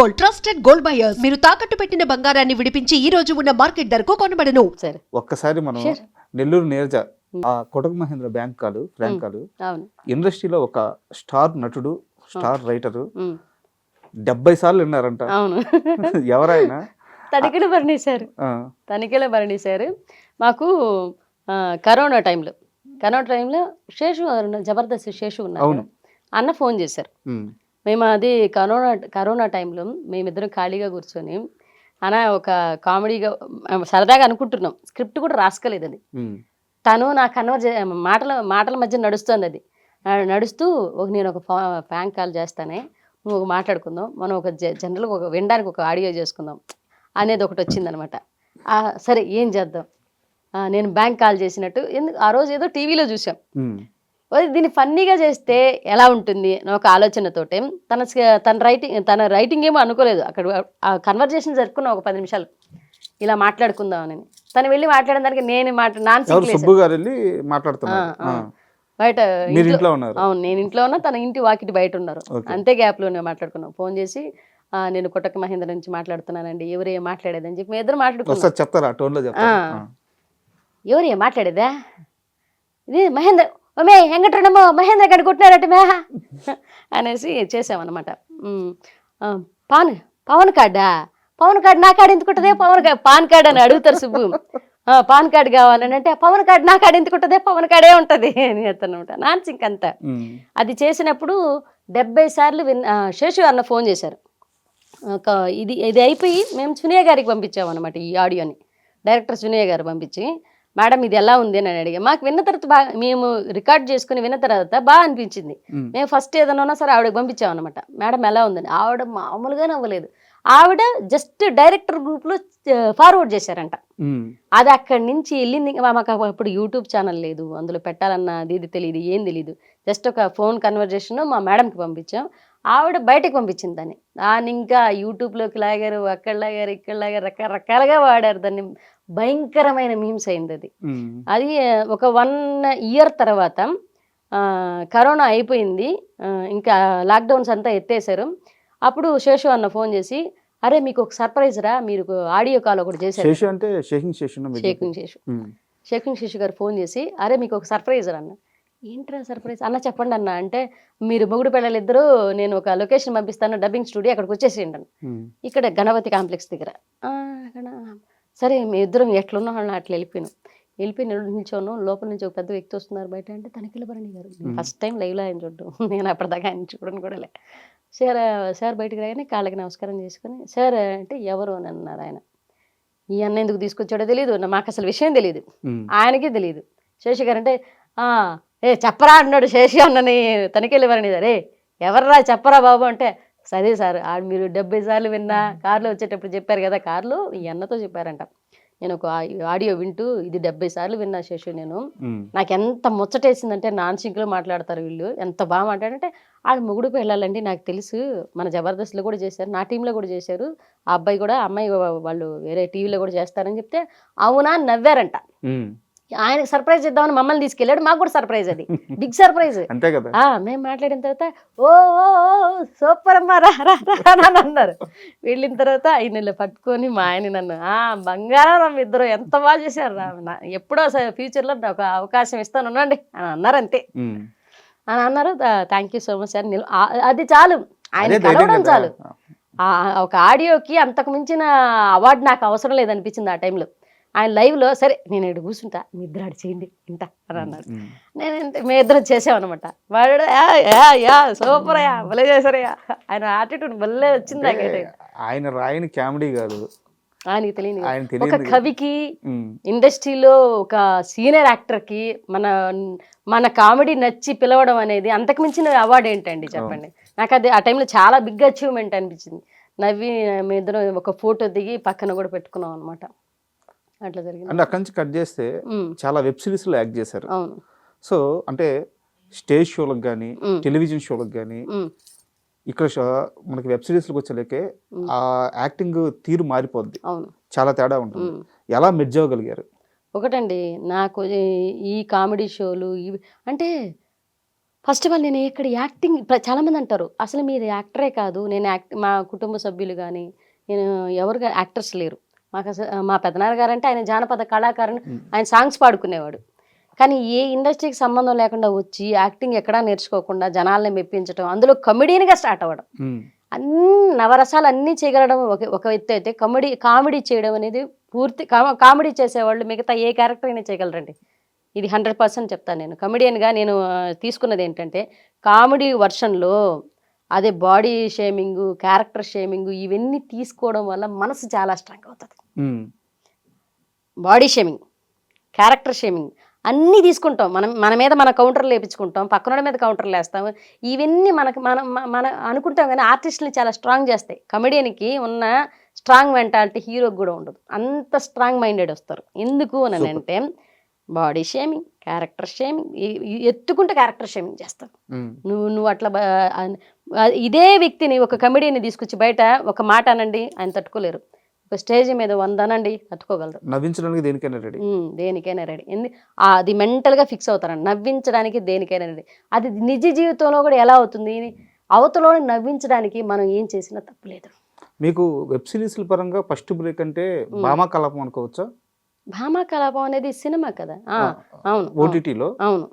Gold trusted gold buyers మీరు తాకట్టు పెట్టిన బంగారాన్ని విడిపించి ఈ రోజు ఉన్న మార్కెట్ ధరకు కొనబడను. ఒక్కసారి మనం నెల్లూరు నీరజ ఆ కొటక్ మహేంద్ర బ్యాంక్ కాలు ఫ్రాంక్ కాలు ఇండస్ట్రీలో ఒక స్టార్ నటుడు స్టార్ రైటరు 70 సార్లు విన్నారంట. ఎవరైనా తనిఖీలు భరణిశారు మాకు కరోనా టైంలో శేషు జబర్దస్త్ శేషు ఉన్నారు అన్న ఫోన్ చేశారు. మేము అది కరోనా టైంలో మేమిద్దరం ఖాళీగా కూర్చొని అన్న ఒక కామెడీగా సరదాగా అనుకుంటున్నాం, స్క్రిప్ట్ కూడా రాసుకోలేదు అది. తను నా మాటల మధ్య నడుస్తుంది అది. నడుస్తూ నేను ఒక ఫ్రాంక్ కాల్ చేస్తానే, నువ్వు ఒక మాట్లాడుకుందాం, మనం ఒక జనరల్గా ఒక వినడానికి ఒక ఆడియో చేసుకుందాం అనేది ఒకటి వచ్చిందనమాట. సరే ఏం చేద్దాం, నేను బ్యాంక్ కాల్ చేసినట్టు ఆ రోజు ఏదో టీవీలో చూసాం, దీన్ని ఫన్నీగా చేస్తే ఎలా ఉంటుంది అని ఒక ఆలోచనతోటే తన రైటింగ్ ఏమో అనుకోలేదు. అక్కడ ఆ కన్వర్జేషన్ జరుపుకున్న ఒక 10 నిమిషాలు ఇలా మాట్లాడుకుందామని. తను వెళ్ళి మాట్లాడిన దానికి నేను బయట అవును నేను ఇంట్లో ఉన్నా, తన ఇంటి వాకిటి బయట ఉన్నారు. అంతే గ్యాప్లోనే మాట్లాడుకున్నాం. ఫోన్ చేసి నేను కొటక్ మహేంద్ర నుంచి మాట్లాడుతున్నానండి, ఎవరు ఏం మాట్లాడేదని చెప్పి మేము ఇద్దరు మాట్లాడుకున్నాం. ఎవరు ఏం మాట్లాడేదా, ఇది మహేంద్ర వెంకటరమో మహేంద్ర గడి కొట్టినారట మేహ అనేసి చేసామన్నమాట. పవన్ కార్డు నా కార్డు ఎందుకుంటుందే, పాన్ కార్డు అని అడుగుతారు సుబ్బు. పాన్ కార్డు కావాలని అంటే పవన్ కార్డు నా కార్డు ఎందుకుంటుందే, పవన్ కార్డే ఉంటుంది అని చెప్తానమాట. నాన్సింక్ అంతా అది చేసినప్పుడు 70 సార్లు శేషు అన్న ఫోన్ చేశారు. ఇది అయిపోయి మేము సునీయ గారికి పంపించామన్నమాట ఈ ఆడియోని. డైరెక్టర్ సునీయ గారు పంపించి, మేడం ఇది ఎలా ఉంది అని అడిగా. మాకు విన్న తర్వాత బాగా, మేము రికార్డ్ చేసుకుని విన్న తర్వాత బాగా అనిపించింది. మేము ఫస్ట్ ఏదైనా ఉన్నా సరే ఆవిడకి పంపించామన్నమాట. మేడం ఎలా ఉందని. ఆవిడ మామూలుగానే అవ్వలేదు. ఆవిడ జస్ట్ డైరెక్టర్ గ్రూప్లో ఫార్వర్డ్ చేశారంట. అది అక్కడి నుంచి వెళ్ళింది. మాకు అప్పుడు యూట్యూబ్ ఛానల్ లేదు, అందులో పెట్టాలన్న ఇది తెలియదు, ఏం తెలియదు. జస్ట్ ఒక ఫోన్ కన్వర్జేషన్ మా మేడంకి పంపించాం. ఆవిడ బయటకు పంపించింది దాన్ని ఇంకా యూట్యూబ్లోకి లాగారు, అక్కడ లాగారు, ఇక్కడ లాగారు, రకరకాలుగా వాడారు దాన్ని. భయంకరమైన మీమ్స్ అయింది అది. అది ఒక 1 ఇయర్ తర్వాత కరోనా అయిపోయింది, ఇంకా లాక్డౌన్స్ అంతా ఎత్తేసారు. అప్పుడు శేషు అన్న ఫోన్ చేసి, అరే మీకు ఒక సర్ప్రైజ్ రా, మీరు ఆడియో కాల్ ఒకటి చేశారు. షేకింగ్ శేషు గారు ఫోన్ చేసి, అరే మీకు ఒక సర్ప్రైజ్ రా అన్న. ఏంట్రా సర్ప్రైజ్ అన్న, చెప్పండి అన్న అంటే, మీరు మొగుడు పిల్లలిద్దరూ నేను ఒక లొకేషన్ పంపిస్తాను, డబ్బింగ్ స్టూడియో, అక్కడికి వచ్చేసేయండి అన్న. ఇక్కడ గణపతి కాంప్లెక్స్ దగ్గర. సరే మీ ఇద్దరం ఎట్లున్నా వాళ్ళని అట్లా వెళ్ళిపోయి నిల్చోను. లోపల నుంచి ఒక పెద్ద వ్యక్తి వస్తున్నారు బయట అంటే తనిఖీల భరణి గారు. ఫస్ట్ టైం లైవ్లో ఆయన చూడడం, నేను అప్పటిదాకా ఆయన చూడను కూడా లే. సార్ బయటకు రాగానే కాళ్ళకి నమస్కారం చేసుకుని, సార్ అంటే ఎవరు అని అన్నారు ఆయన. ఈ అన్న ఎందుకు తీసుకొచ్చాడో తెలియదు, మాకు అసలు విషయం తెలియదు, ఆయనకి తెలియదు. శేషి గారు అంటే చెప్పరా అన్నాడు శేషి అన్నని తనిఖీల భరణి గారు. ఎవర్రా చెప్పరా బాబు అంటే, సరే సార్ మీరు 70 సార్లు విన్నా, కారులో వచ్చేటప్పుడు చెప్పారు కదా, కారులో ఈ అన్నతో చెప్పారంట. నేను ఒక ఆడియో వింటూ ఇది 70 సార్లు విన్నా శేషు, నేను నాకు ఎంత ముచ్చటేసిందంటే, నాన్సింక్లో మాట్లాడతారు వీళ్ళు, ఎంత బాగా మాట్లాడంటే, ఆడు మొగుడు వెళ్ళాలండి నాకు తెలుసు, మన జబర్దస్త్లో కూడా చేశారు, నా టీంలో కూడా చేశారు, ఆ అబ్బాయి కూడా అమ్మాయి వాళ్ళు వేరే టీవీలో కూడా చేస్తారని చెప్తే అవునా నవ్వారంట. ఆయనకు సర్ప్రైజ్ ఇద్దామని మమ్మల్ని తీసుకెళ్ళాడు, మాకు కూడా సర్ప్రైజ్, అది బిగ్ సర్ప్రైజ్. మేము మాట్లాడిన తర్వాత ఓ సూపర్ అమ్మా రా అన్నారు. వెళ్ళిన తర్వాత ఆయన పట్టుకొని మా ఆయన నన్ను బంగారం ఇద్దరు ఎంత బాగా చేశారు రా, ఎప్పుడో ఫ్యూచర్లో ఒక అవకాశం ఇస్తాను ఉండండి అని అన్నారు. అంతే అని అన్నారు. Thank you so much sir. అది చాలు, ఆయన కలవడం చాలు. ఒక ఆడియోకి అంతకు మించిన అవార్డు నాకు అవసరం లేదనిపించింది ఆ టైంలో. ఆయన లైవ్లో సరే నేను ఇక్కడ కూర్చుంటా, మీ ఇద్దరు ఆడు చేయండి ఇంట అని అన్నారు. మేము ఇద్దరం చేసామన్నమాట. వాడు సూపర్ అయ్యా, భలే చేశారయ్యా, ఆయన యాటిట్యూడ్ భలే వచ్చింది నాకైతే. ఆయన రాయని కామెడీ కాదు, ఆయనకి తెలియదు. ఒక కవికి, ఇండస్ట్రీలో ఒక సీనియర్ యాక్టర్కి మన కామెడీ నచ్చి పిలవడం అనేది అంతకు మించిన అవార్డు ఏంటండి చెప్పండి. నాకు అది ఆ టైంలో చాలా బిగ్ అచీవ్మెంట్ అనిపించింది. నవ్వి మీ ఇద్దరం ఒక ఫోటో దిగి పక్కన కూడా పెట్టుకున్నాం అనమాట. అట్లా జరిగింది. అంటే అక్కడి నుంచి కట్ చేస్తే చాలా వెబ్ సిరీస్లో యాక్ట్ చేశారు. సో అంటే స్టేజ్ షోలకు కానీ, టెలివిజన్ షోలకు కానీ, ఇక్కడ మనకి వెబ్ సిరీస్లకు వచ్చేలేకే ఆ యాక్టింగ్ తీరు మారిపోద్ది, చాలా తేడా ఉంటుంది. ఎలా మెర్జ్ అవ్వగలిగారు? ఒకటండి, నాకు ఈ కామెడీ షోలు ఇవి అంటే ఫస్ట్ ఆఫ్ ఆల్ నేను ఇక్కడ యాక్టింగ్ చాలామంది అంటారు అసలు మీరు యాక్టరే కాదు, నేను మా కుటుంబ సభ్యులు కానీ నేను ఎవరు యాక్టర్స్ లేరు. మాకు అసలు మా పెదనాన్న గారు అంటే ఆయన జానపద కళాకారుని, ఆయన సాంగ్స్ పాడుకునేవాడు. కానీ ఏ ఇండస్ట్రీకి సంబంధం లేకుండా వచ్చి యాక్టింగ్ ఎక్కడా నేర్చుకోకుండా జనాల్ని మెప్పించడం, అందులో కమెడియన్గా స్టార్ట్ అవ్వడం, అన్ని నవరసాలు అన్నీ చేయగలడం ఒక ఎత్తు అయితే, కామెడీ చేయడం అనేది పూర్తి కామెడీ చేసేవాళ్ళు మిగతా ఏ క్యారెక్టర్ అయినా చేయగలరండి. ఇది 100% చెప్తాను. నేను కమెడియన్గా నేను తీసుకున్నది ఏంటంటే కామెడీ వర్షన్లో అదే బాడీ షేమింగ్, క్యారెక్టర్ షేమింగ్ ఇవన్నీ తీసుకోవడం వల్ల మనసు చాలా స్ట్రాంగ్ అవుతుంది. బాడీ షేమింగ్, క్యారెక్టర్ షేమింగ్ అన్నీ తీసుకుంటాం. మన మీద మన కౌంటర్లు వేయించుకుంటాం, పక్కన మీద కౌంటర్లు వేస్తాం. ఇవన్నీ మన అనుకుంటాం కానీ ఆర్టిస్ట్ని చాలా స్ట్రాంగ్ చేస్తాయి. కమెడియన్కి ఉన్న స్ట్రాంగ్ మెంటాలిటీ హీరోకి కూడా ఉండదు. అంత స్ట్రాంగ్ మైండెడ్ వస్తారు. ఎందుకు అని అంటే బాడీ షేమింగ్, క్యారెక్టర్ షేమింగ్, ఎత్తుకుంటే క్యారెక్టర్ షేమింగ్ చేస్తావు. నువ్వు అట్లా ఇదే వ్యక్తిని ఒక కమెడియన్ని తీసుకొచ్చి బయట ఒక మాట అనండి ఆయన తట్టుకోలేరు, ఒక స్టేజ్ మీద 100 అనండి తట్టుకోగలరు. నవ్వించడానికి దేనికైనా రెడీ. అది మెంటల్గా ఫిక్స్ అవుతారండి. నవ్వించడానికి దేనికైనా రెడీ. అది నిజ జీవితంలో కూడా ఎలా అవుతుంది, అవతలని నవ్వించడానికి మనం ఏం చేసినా తప్పులేదు. మీకు వెబ్ సిరీస్ల పరంగా ఫస్ట్ బ్రేక్ అంటే భామా కలాపం అనుకోవచ్చా? భామా కలాపం అనేది సినిమా కదా. అవును, ఓటీటీలో అవును.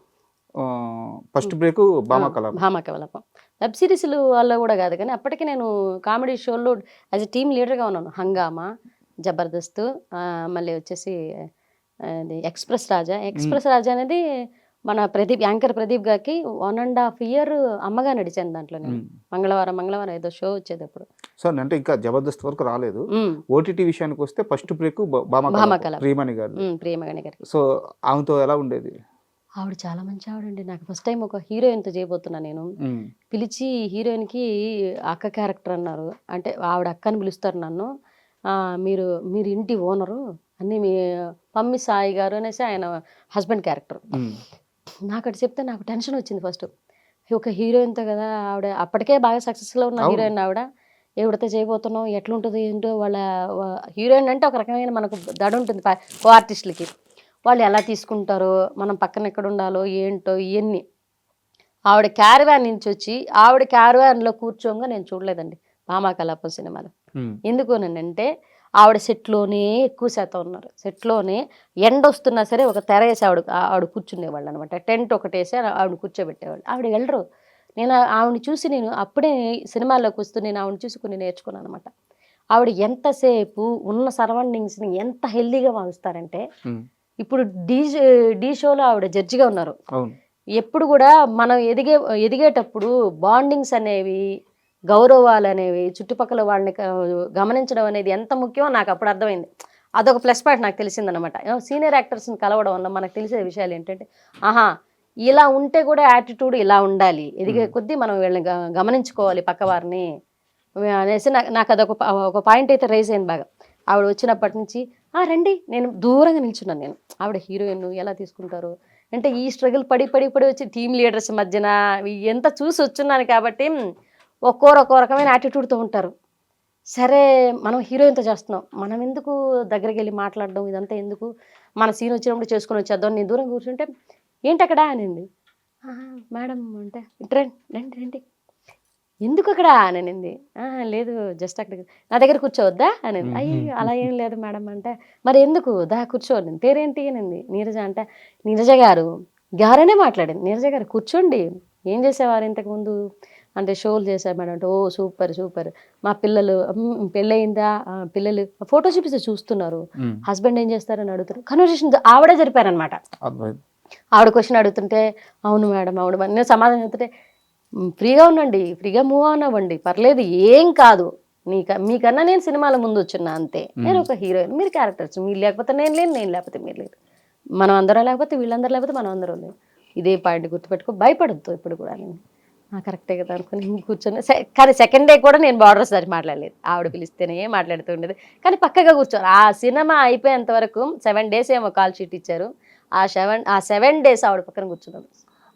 First break Bhama Kalapam. Web సిరీస్లు వల్ల కూడా కాదు కానీ అప్పటికి నేను కామెడీ షోల్లో యాజ్ ఎ టీమ్ లీడర్గా ఉన్నాను. హంగామా, జబర్దస్త్, మళ్ళీ వచ్చేసి ఎక్స్ప్రెస్ రాజా అనేది మన యాంకర్ ప్రదీప్ గారికి 1.5 year అమ్మగా నడిచాను దాంట్లో. నేను మంగళవారం ఏదో షో వచ్చేది అప్పుడు. సో అంటే ఇంకా జబర్దస్త్ వరకు రాలేదు. ఓటీటీ విషయానికి వస్తే ఫస్ట్ బ్రేక్ ప్రియమణి గారు. సో ఆమెతో ఎలా ఉండేది? ఆవిడ చాలా మంచి ఆవిడండి. నాకు ఫస్ట్ టైం ఒక హీరోయిన్తో చేయబోతున్నా నేను. పిలిచి హీరోయిన్కి అక్క క్యారెక్టర్ అన్నారు. అంటే ఆవిడ అక్కని పిలుస్తారు నన్ను. మీరు ఇంటి ఓనరు అన్నీ మీ పమ్మి సాయి గారు అనేసి ఆయన హస్బెండ్ క్యారెక్టర్. నాకు అటు చెప్తే నాకు టెన్షన్ వచ్చింది ఫస్ట్. ఒక హీరోయిన్తో కదా, ఆవిడ అప్పటికే బాగా సక్సెస్లో ఉన్న హీరోయిన్ ఆవిడ, ఎవరితో చేయబోతున్నాం, ఎట్లుంటుంది ఏంటో. వాళ్ళ హీరోయిన్ అంటే ఒక రకమైన మనకు దడ ఉంటుంది కో ఆర్టిస్టులకి, వాళ్ళు ఎలా తీసుకుంటారో, మనం పక్కన ఎక్కడ ఉండాలో ఏంటో ఇవన్నీ. ఆవిడ క్యారవాన్ నుంచి వచ్చి ఆవిడ క్యారవాన్లో కూర్చోగా నేను చూడలేదండి భామా కలాపం సినిమాలో. ఎందుకు అంటే ఆవిడ సెట్లోనే ఎక్కువ శాతం ఉన్నారు. సెట్లోనే ఎండ వస్తున్నా సరే ఒక తెర వేసి ఆవిడ కూర్చునేవాళ్ళు అనమాట. టెంట్ ఒకటి వేసి ఆవిడ కూర్చోబెట్టేవాళ్ళు. ఆవిడ వెళ్ళరు. నేను ఆవిడని చూసి నేను అప్పుడే సినిమాల్లోకి వస్తూ నేను ఆవిడని చూసి కొన్ని నేర్చుకున్నాను అనమాట. ఆవిడ ఎంతసేపు ఉన్న సరౌండింగ్స్ని ఎంత హెల్దీగా భావిస్తారంటే, ఇప్పుడు డీ షోలో ఆవిడ జడ్జిగా ఉన్నారు. ఎప్పుడు కూడా మనం ఎదిగేటప్పుడు బాండింగ్స్ అనేవి, గౌరవాలు అనేవి, చుట్టుపక్కల వాళ్ళని గమనించడం అనేది ఎంత ముఖ్యమో నాకు అప్పుడు అర్థమైంది. అదొక ప్లస్ పాయింట్ నాకు తెలిసిందనమాట. సీనియర్ యాక్టర్స్ని కలవడం వల్ల మనకు తెలిసే విషయాలు ఏంటంటే, ఇలా ఉంటే కూడా యాటిట్యూడ్ ఇలా ఉండాలి, ఎదిగే కొద్దీ మనం వీళ్ళని గమనించుకోవాలి పక్కవారిని అనేసి నాకు అదొక ఒక పాయింట్ అయితే రైజ్ అయింది బాగా. ఆవిడ వచ్చినప్పటి నుంచి రండి, నేను దూరంగా నిల్చున్నాను. నేను ఆవిడ హీరోయిన్ ఎలా తీసుకుంటారు అంటే, ఈ స్ట్రగుల్ పడి వచ్చి టీమ్ లీడర్స్ మధ్యన ఎంత చూసి వచ్చున్నాను కాబట్టి ఒక్కో రకమైన యాటిట్యూడ్తో ఉంటారు. సరే మనం హీరోయిన్తో చేస్తున్నాం, మనం ఎందుకు దగ్గరికి వెళ్ళి మాట్లాడడం, ఇదంతా ఎందుకు, మన సీన్ వచ్చినప్పుడు చేసుకుని వచ్చేద్దాం. నేను దూరం కూర్చుంటే ఏంటి అక్కడ అనింది. మేడం అంటే రండి ఎందుకు అక్కడ అనింది. లేదు జస్ట్ అక్కడికి నా దగ్గర కూర్చోవద్దా అనింది. అయ్యి అలా ఏం లేదు మేడం అంటే, మరి ఎందుకు కూర్చోండి, పేరేంటి అనింది. నీరజ అంటే, నీరజ గారనే మాట్లాడింది. నీరజ గారు కూర్చోండి, ఏం చేసేవారు ఇంతకుముందు అంటే, షోలు చేశారు మేడం అంటే, ఓ సూపర్, మా పిల్లలు పెళ్ళయిందా, పిల్లలు ఫోటో చూపిస్తే చూస్తున్నారు, హస్బెండ్ ఏం చేస్తారని అడుగుతారు. కన్వర్సేషన్ ఆవిడే జరిపారనమాట. ఆవిడ క్వశ్చన్ అడుగుతుంటే, అవును మేడం నేను సమాధానం చెప్తుంటే, ఫ్రీగా ఉండండి, ఫ్రీగా మూవ్ ఆన్ అవ్వండి, పర్లేదు ఏం కాదు, మీకన్నా నేను సినిమాల ముందు వచ్చినా అంతే, నేను ఒక హీరోయిన్, మీరు క్యారెక్టర్స్, మీరు లేకపోతే నేను లేకపోతే మీరు లేదు, మనం అందరం లేకపోతే వీళ్ళందరూ లేకపోతే మనం అందరం లేదు, ఇదే పాయింట్ గుర్తుపెట్టుకో, భయపడద్దు ఇప్పుడు కూడా. నేను కరెక్టే కదా అనుకుని కూర్చొని, కానీ సెకండ్ డే కూడా నేను బార్డర్స్ దాటి మాట్లాడలేదు. ఆవిడ పిలిస్తేనే మాట్లాడుతూ ఉండేది, కానీ పక్కగా కూర్చోరు. ఆ సినిమా అయిపోయేంత వరకు 7 days ఏమో కాల్ షీట్ ఇచ్చారు. ఆ 7 days ఆవిడ పక్కన కూర్చున్నాను.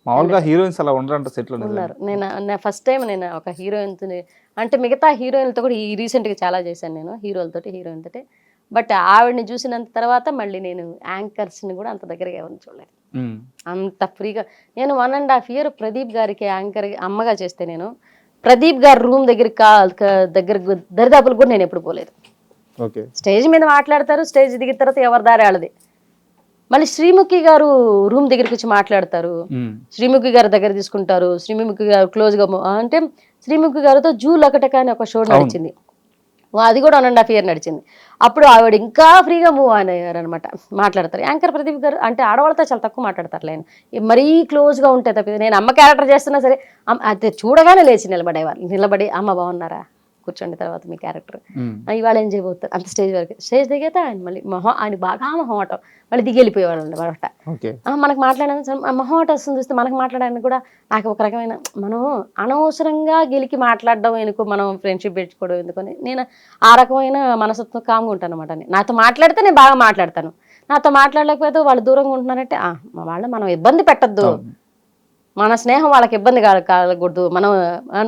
మామూలుగా హీరోయిన్స్ అలా ఉండరంట సెట్లో? ఉన్నారు. నేను ఫస్ట్ టైం నేను ఒక హీరోయిన్తో, అంటే మిగతా హీరోయిన్లతో కూడా రీసెంట్గా చాలా చేశాను నేను, హీరోయిన్ తోటి. బట్ ఆవిడని చూసినంత తర్వాత మళ్ళీ నేను యాంకర్స్ని కూడా అంత దగ్గరగా ఎవరిని చూడలేదు. అంత ఫ్రీగా. నేను 1.5 year ప్రదీప్ గారికి యాంకర్ అమ్మగా చేస్తే నేను ప్రదీప్ గారి రూమ్ దగ్గర దరిదాపులకు కూడా నేను ఎప్పుడు పోలేదు. ఓకే. స్టేజ్ మీద మాట్లాడతారు, స్టేజ్ దిగిన తర్వాత ఎవరి దారి వాళ్ళది. మళ్ళీ శ్రీముఖి గారు రూమ్ దగ్గరికి వచ్చి మాట్లాడతారు, శ్రీముఖి గారి దగ్గర తీసుకుంటారు, శ్రీముఖి గారు క్లోజ్గా అంటే శ్రీముఖి గారితో జూ లకటక అని ఒక షో నడిచింది, అది కూడా 1.5 year నడిచింది. అప్పుడు ఆవిడ ఇంకా ఫ్రీగా మూవ్ అయ్యారు అనమాట, మాట్లాడతారు. యాంకర్ ప్రదీప్ గారు అంటే ఆడవాళ్ళతో చాలా తక్కువ మాట్లాడతారు, ఆయన మరీ క్లోజ్గా ఉంటే తప్ప. నేను అమ్మ క్యారెక్టర్ చేస్తున్నా సరే అది చూడగానే లేచి నిలబడేవాళ్ళు, నిలబడి అమ్మ బాగున్నారా కూర్చోండి తర్వాత మీ క్యారెక్టర్ ఇవాళ ఏం చేయబోతారు అంత స్టేజ్ వరకు. స్టేజ్ దిగితే ఆయన మళ్ళీ ఆయన బాగా మొహమాటం, మళ్ళీ దిగి వెళ్ళిపోయేవాళ్ళు అనమాట. మనకు మాట్లాడడానికి మొహమాటం వస్తుంది చూస్తే, మనకు మాట్లాడడానికి కూడా నాకు ఒక రకమైన, మనం అనవసరంగా గెలికి మాట్లాడడం ఎందుకు, మనం ఫ్రెండ్షిప్ పెంచుకోవడం ఎందుకని నేను ఆ రకమైన మనసత్వం కామ్గా ఉంటాను అనమాట. నాతో మాట్లాడితే నేను బాగా మాట్లాడతాను, నాతో మాట్లాడలేకపోతే వాళ్ళు దూరంగా ఉంటున్నారంటే మనం ఇబ్బంది పెట్టద్దు, మన స్నేహం వాళ్ళకి ఇబ్బంది కాకూడదు,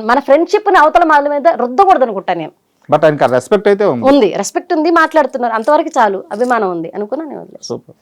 మన ఫ్రెండ్షిప్ని అవతల వాళ్ళ మీద రుద్దకూడదు అనుకుంటాను నేను. బట్ ఆయనకి రెస్పెక్ట్ అయితే ఉంది, రెస్పెక్ట్ ఉంది, మాట్లాడుతున్నారు, అంతవరకు చాలు, అభిమానం ఉంది అనుకున్నా నేను వదిలేదు. సూపర్.